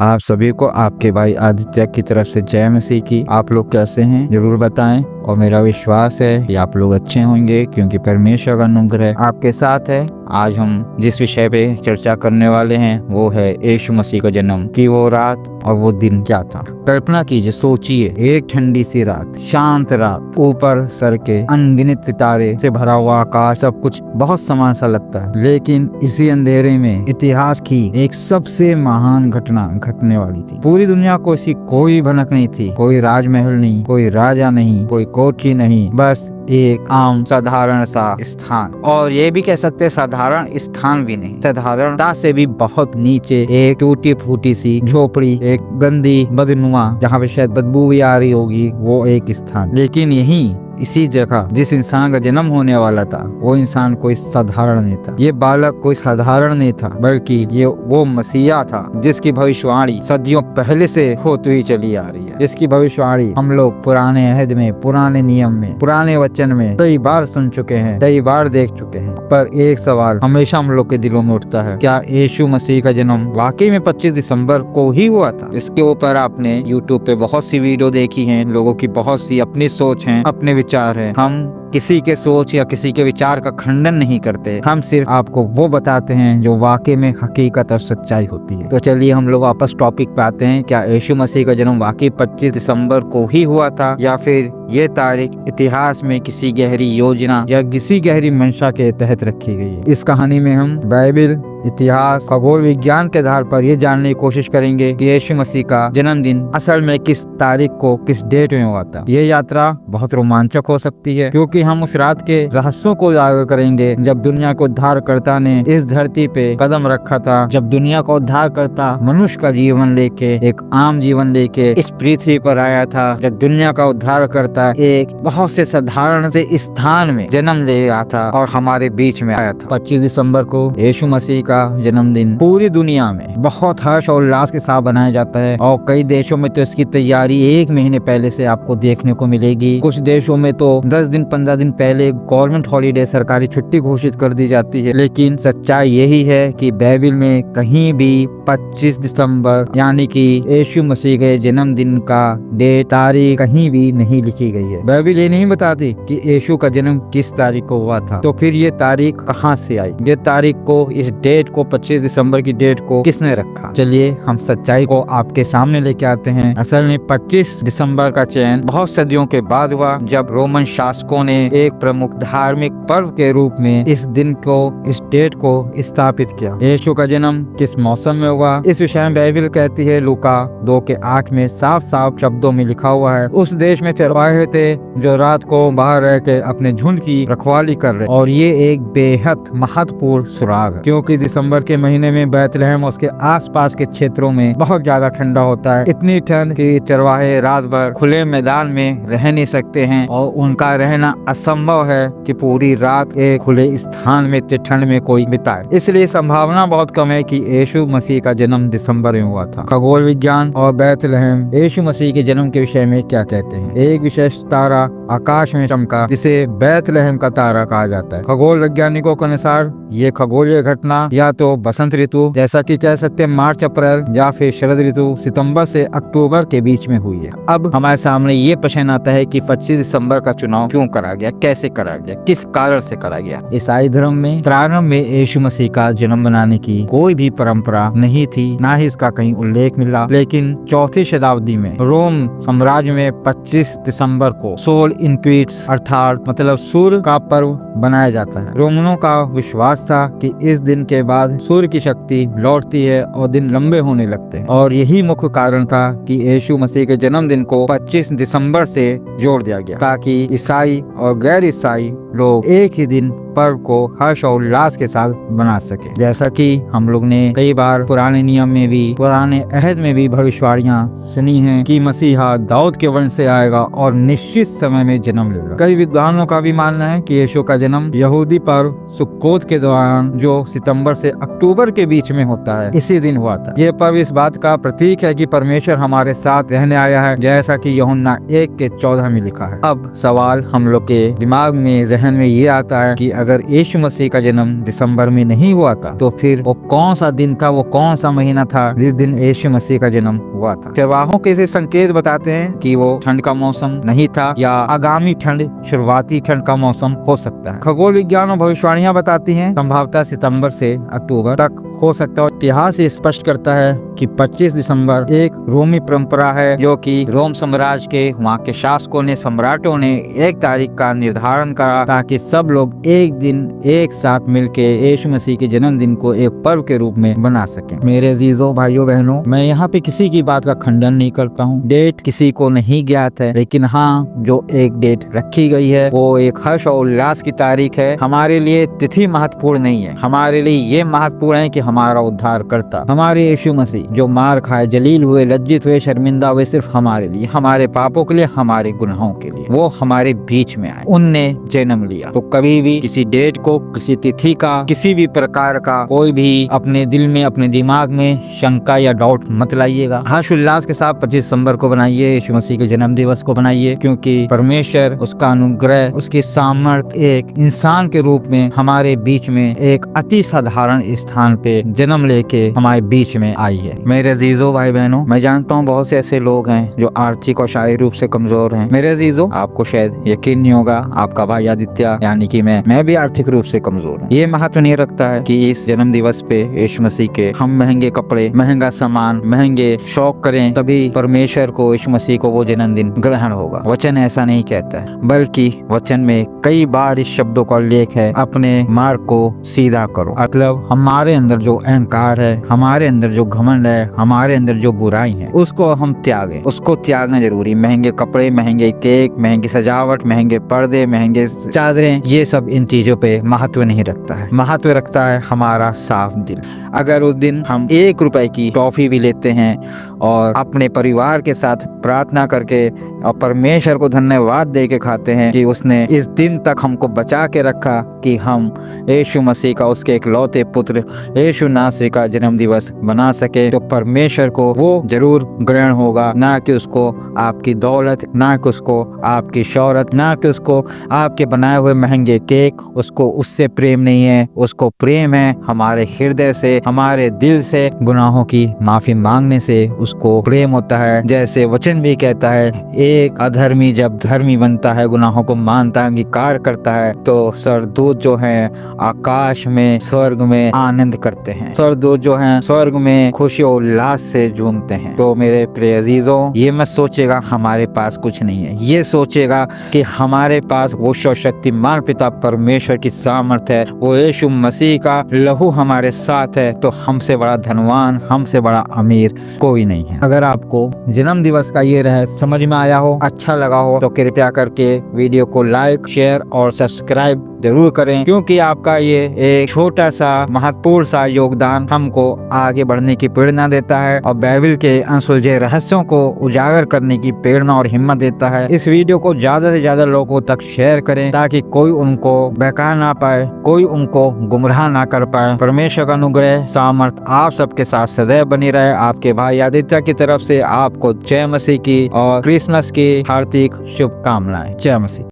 आप सभी को आपके भाई आदित्य की तरफ से जय मसीह की। आप लोग कैसे हैं जरूर बताएं, और मेरा विश्वास है कि आप लोग अच्छे होंगे क्योंकि परमेश्वर का अनुग्रह आपके साथ है। आज हम जिस विषय पे चर्चा करने वाले हैं वो है यीशु मसीह का जन्म की वो रात और वो दिन क्या था। कल्पना कीजिए, सोचिए, एक ठंडी सी रात, शांत रात, ऊपर सर के अनगिनत सितारे से भरा हुआ आकाश, सब कुछ बहुत समान सा लगता है। लेकिन इसी अंधेरे में इतिहास की एक सबसे महान घटना घटने वाली थी। पूरी दुनिया को इसकी कोई भनक नहीं थी, कोई राजमहल नहीं, कोई राजा नहीं, कोई कोठी नहीं, बस एक आम साधारण सा स्थान। और ये भी कह सकते हैं साधारण स्थान भी नहीं, साधारणता से भी बहुत नीचे एक टूटी फूटी सी झोपड़ी, एक गंदी बदनुमा, जहाँ पे शायद बदबू भी आ रही होगी, वो एक स्थान। लेकिन यही इसी जगह जिस इंसान का जन्म होने वाला था, वो इंसान कोई साधारण नहीं था। ये बालक कोई साधारण नहीं था, बल्कि ये वो मसीहा था जिसकी भविष्यवाणी सदियों पहले से होती हुई चली आ रही है। जिसकी भविष्यवाणी हम लोग पुराने अहद में, पुराने नियम में, पुराने वचन में कई बार सुन चुके हैं, कई बार देख चुके हैं। पर एक सवाल हमेशा हम लोग के दिलों में उठता है, क्या यीशु मसीह का जन्म वाकई में 25 दिसंबर को ही हुआ था? इसके ऊपर आपने यूट्यूब पे बहुत सी वीडियो देखी है, लोगों की बहुत सी अपनी सोच है, अपने विचार है। हम किसी के सोच या किसी के विचार का खंडन नहीं करते, हम सिर्फ आपको वो बताते हैं जो वाकई में हकीकत और सच्चाई होती है। तो चलिए हम लोग वापस टॉपिक पे आते हैं। क्या यीशु मसीह का जन्म वाकई 25 दिसंबर को ही हुआ था, या फिर ये तारीख इतिहास में किसी गहरी योजना या किसी गहरी मंशा के तहत रखी गई है? इस कहानी में हम बाइबल, इतिहास, खगोल विज्ञान के आधार पर ये जानने की कोशिश करेंगे कि यीशु मसीह का जन्मदिन असल में किस तारीख को, किस डेट में हुआ था। ये यात्रा बहुत रोमांचक हो सकती है, क्योंकि हम उस रात के रहस्यों को उजागर करेंगे जब दुनिया को उद्धारकर्ता ने इस धरती पे कदम रखा था, जब दुनिया को उद्धारकर्ता मनुष्य का जीवन लेके, एक आम जीवन लेके इस पृथ्वी पर आया था, जब दुनिया का उद्धारकर्ता एक बहुत से साधारण से स्थान में जन्म ले आया था और हमारे बीच में आया था। 25 दिसंबर को यीशु मसीह का जन्मदिन पूरी दुनिया में बहुत हर्ष और उल्लास के साथ बनाया जाता है, और कई देशों में तो इसकी तैयारी 1 महीने पहले से आपको देखने को मिलेगी। कुछ देशों में तो 10 दिन 15 दिन पहले गवर्नमेंट हॉलीडे, सरकारी छुट्टी घोषित कर दी जाती है। लेकिन सच्चाई यही है कि बाइबल में कहीं भी 25 दिसंबर यानी कि यीशु मसीह के जन्मदिन का डेट, तारीख कहीं भी नहीं लिखी गई है। बाइबल ये नहीं बताती कि यीशु का जन्म किस तारीख को हुआ था। तो फिर ये तारीख कहाँ से आई? ये तारीख को, इस डेट को, 25 दिसंबर की डेट को किसने रखा? चलिए हम सच्चाई को आपके सामने लेके आते हैं। असल में 25 दिसंबर का चयन बहुत सदियों के बाद हुआ, जब रोमन शासकों ने एक प्रमुख धार्मिक पर्व के रूप में इस दिन को, इस डेट को स्थापित किया। यीशु का जन्म किस मौसम में हुआ, इस विषय में बाइबल कहती है, लूका 2:8 में साफ साफ शब्दों में लिखा हुआ है, उस देश में चरवाहे थे जो रात को बाहर रह के अपने झुंड की रखवाली कर रहे। और ये एक बेहद महत्वपूर्ण सुराग है, क्योंकि दिसंबर के महीने में बैतलहम उसके आसपास के क्षेत्रों में बहुत ज्यादा ठंडा होता है। इतनी ठंड कि चरवाहे रात भर खुले मैदान में रह नहीं सकते हैं, और उनका रहना असंभव है कि पूरी रात एक खुले स्थान में इतनी ठंड में कोई बिताए। इसलिए संभावना बहुत कम है कि यीशु मसीह का जन्म दिसंबर में हुआ था। खगोल विज्ञान और बैतलहम यीशु मसीह के जन्म के विषय में क्या कहते हैं? एक विशेष तारा आकाश में चमका जिसे बैतलहम का तारा कहा जाता है। खगोल वैज्ञानिकों के अनुसार ये खगोलीय घटना या तो बसंत ऋतु, जैसा कि कह सकते हैं मार्च अप्रैल, या फिर शरद ऋतु सितंबर से अक्टूबर के बीच में हुई है। अब हमारे सामने ये प्रश्न आता है कि 25 दिसंबर का चुनाव क्यों करा गया, कैसे करा गया, किस कारण से करा गया? ईसाई धर्म में प्रारंभ में यीशु मसीह का जन्म मनाने की कोई भी परंपरा नहीं थी, ना ही इसका कहीं उल्लेख मिला। लेकिन 4वीं शताब्दी में रोम साम्राज्य में 25 दिसंबर को सोल इनक्विट्स अर्थात मतलब सूर्य का पर्व बनाया जाता है। रोमनों का विश्वास था कि इस दिन के बाद सूर्य की शक्ति लौटती है और दिन लंबे होने लगते हैं, और यही मुख्य कारण था कि यीशु मसीह के जन्मदिन को 25 दिसंबर से जोड़ दिया गया, ताकि ईसाई और गैर ईसाई लोग एक ही दिन पर्व को हर्ष और उल्लास के साथ बना सके। जैसा कि हम लोग ने कई बार पुराने नियम में भी, पुराने अहद में भी भविष्यवाणियां सुनी हैं कि मसीहा दाऊद के वंश से आएगा और निश्चित समय में जन्म लेगा। कई विद्वानों का भी मानना है कि यीशु का जन्म यहूदी पर्व सुक्कोत के दौरान, जो सितंबर से अक्टूबर के बीच में होता है, इसी दिन हुआ था। ये पर्व इस बात का प्रतीक है कि परमेश्वर हमारे साथ रहने आया है, जैसा कि यूहन्ना 1:14 में लिखा है। अब सवाल हम लोग के दिमाग में, जहन में ये आता है कि अगर यीशु मसीह का जन्म दिसंबर में नहीं हुआ था तो फिर वो कौन सा दिन था, वो कौन सा महीना था जिस दिन यीशु मसीह का जन्म हुआ था। चरवाहों के ऐसे संकेत बताते हैं कि वो ठंड का मौसम नहीं था या आगामी ठंड, शुरुआती ठंड का मौसम हो सकता है। खगोल विज्ञान और भविष्यवाणियां बताती हैं संभवतः सितंबर से अक्टूबर तक हो सकता है। इतिहास स्पष्ट करता है कि 25 दिसंबर एक रोमी परंपरा है जो कि रोम साम्राज्य के वहाँ के शासकों ने, सम्राटों ने एक तारीख का निर्धारण करा ताकि सब लोग एक दिन एक साथ मिलके यीशु मसीह के जन्मदिन को एक पर्व के रूप में बना सकें। मेरे अजीजों, भाइयों, बहनों, मैं यहाँ पे किसी की बात का खंडन नहीं करता हूँ। डेट किसी को नहीं ज्ञात है, लेकिन हाँ, जो एक डेट रखी गई है वो एक हर्ष और उल्लास की तारीख है। हमारे लिए तिथि महत्वपूर्ण नहीं है, हमारे लिए ये महत्वपूर्ण है कि हमारा उद्धार करता, हमारे यीशु मसीह जो मार खाए, जलील हुए, लज्जित हुए, शर्मिंदा हुए, सिर्फ हमारे लिए, हमारे पापों के लिए, हमारे गुनाहों के लिए, वो हमारे बीच में आए, उनने जन्म लिया। तो कभी भी किसी डेट को, किसी तिथि का, किसी भी प्रकार का कोई भी अपने दिल में, अपने दिमाग में शंका या डाउट मत लाइएगा। हर्ष उल्लास के साथ 25 दिसंबर को बनाइए, यीशु मसीह के जन्म दिवस को बनाइए, क्योंकि परमेश्वर, उसका अनुग्रह, उसकी सामर्थ्य एक इंसान के रूप में हमारे बीच में एक अति साधारण स्थान पे जन्म लेके हमारे बीच में आई है। मेरे अजीजों, भाई बहनों, मैं जानता हूँ बहुत से ऐसे लोग हैं जो आर्थिक और शारीरिक रूप से कमजोर हैं। मेरे अजीजों, आपको शायद यकीन नहीं होगा, आपका भाई आदित्य यानी कि मैं भी आर्थिक रूप से कमजोर हूँ। ये महत्व नहीं रखता है कि इस जन्म दिवस पे यीशु मसीह के हम महंगे कपड़े, महंगा सामान, महंगे शौक करें तभी परमेश्वर को, यीशु मसीह को वो जन्मदिन ग्रहण होगा। वचन ऐसा नहीं कहता है, बल्कि वचन में कई बार इस शब्दों का उल्लेख है, अपने मार्ग को सीधा करो। मतलब हमारे अंदर जो अहंकार है, हमारे अंदर जो घमंड है, हमारे अंदर जो बुराई है, उसको हम त्यागें। उसको त्यागना जरूरी। महंगे कपड़े, महंगे केक, महंगी सजावट, महंगे पर्दे, महंगे चादरें, ये सब इन चीजों पे महत्व नहीं रखता है। महत्व रखता है हमारा साफ दिल। अगर उस दिन हम 1 रुपए की टॉफी भी लेते हैं और अपने परिवार के साथ प्रार्थना करके और परमेश्वर को धन्यवाद दे के खाते हैं कि उसने इस दिन तक हमको बचा के रखा कि हम यीशु मसीह का, उसके इकलौते पुत्र यीशु नासरी का जन्म दिवस बना सके, तो परमेश्वर को वो जरूर ग्रहण होगा। ना कि उसको आपकी दौलत, ना कि उसको आपकी शौहरत, ना कि उसको आपके बनाए हुए महंगे केक, उसको उससे प्रेम नहीं है। उसको प्रेम है हमारे हृदय से, हमारे दिल से, गुनाहों की माफी मांगने से उसको प्रेम होता है। जैसे वचन भी कहता है, एक अधर्मी जब धर्मी बनता है, गुनाहों को मानता है, अंगीकार करता है, तो स्वर्गदूत जो है आकाश में, स्वर्ग में आनंद करते हैं। स्वर्गदूत जो है स्वर्ग में खुशी और उल्लास से झूमते हैं। तो मेरे प्रिय अजीजों, ये मत सोचेगा हमारे पास कुछ नहीं है, ये सोचेगा कि हमारे पास वो सर्वशक्तिमान पिता परमेश्वर की सामर्थ है, वो यीशु मसीह का लहू हमारे साथ है, तो हमसे बड़ा धनवान, हमसे बड़ा अमीर कोई नहीं है। अगर आपको जन्म दिवस का ये रहस्य समझ में आया हो, अच्छा लगा हो, तो कृपया करके वीडियो को लाइक, शेयर और सब्सक्राइब जरूर करें, क्योंकि आपका ये एक छोटा सा महत्वपूर्ण सा योगदान हमको आगे बढ़ने की प्रेरणा देता है और बाइबल के अनसुलझे रहस्यों को उजागर करने की प्रेरणा और हिम्मत देता है। इस वीडियो को ज्यादा से ज्यादा लोगों तक शेयर करें ताकि कोई उनको बहका ना पाए, कोई उनको गुमराह ना कर पाए। परमेश्वर का अनुग्रह, सामर्थ आप सबके साथ सदैव बनी रहे। आपके भाई आदित्य की तरफ से आपको जय मसीह की और क्रिसमस की हार्दिक शुभकामनाएं। जय मसीह।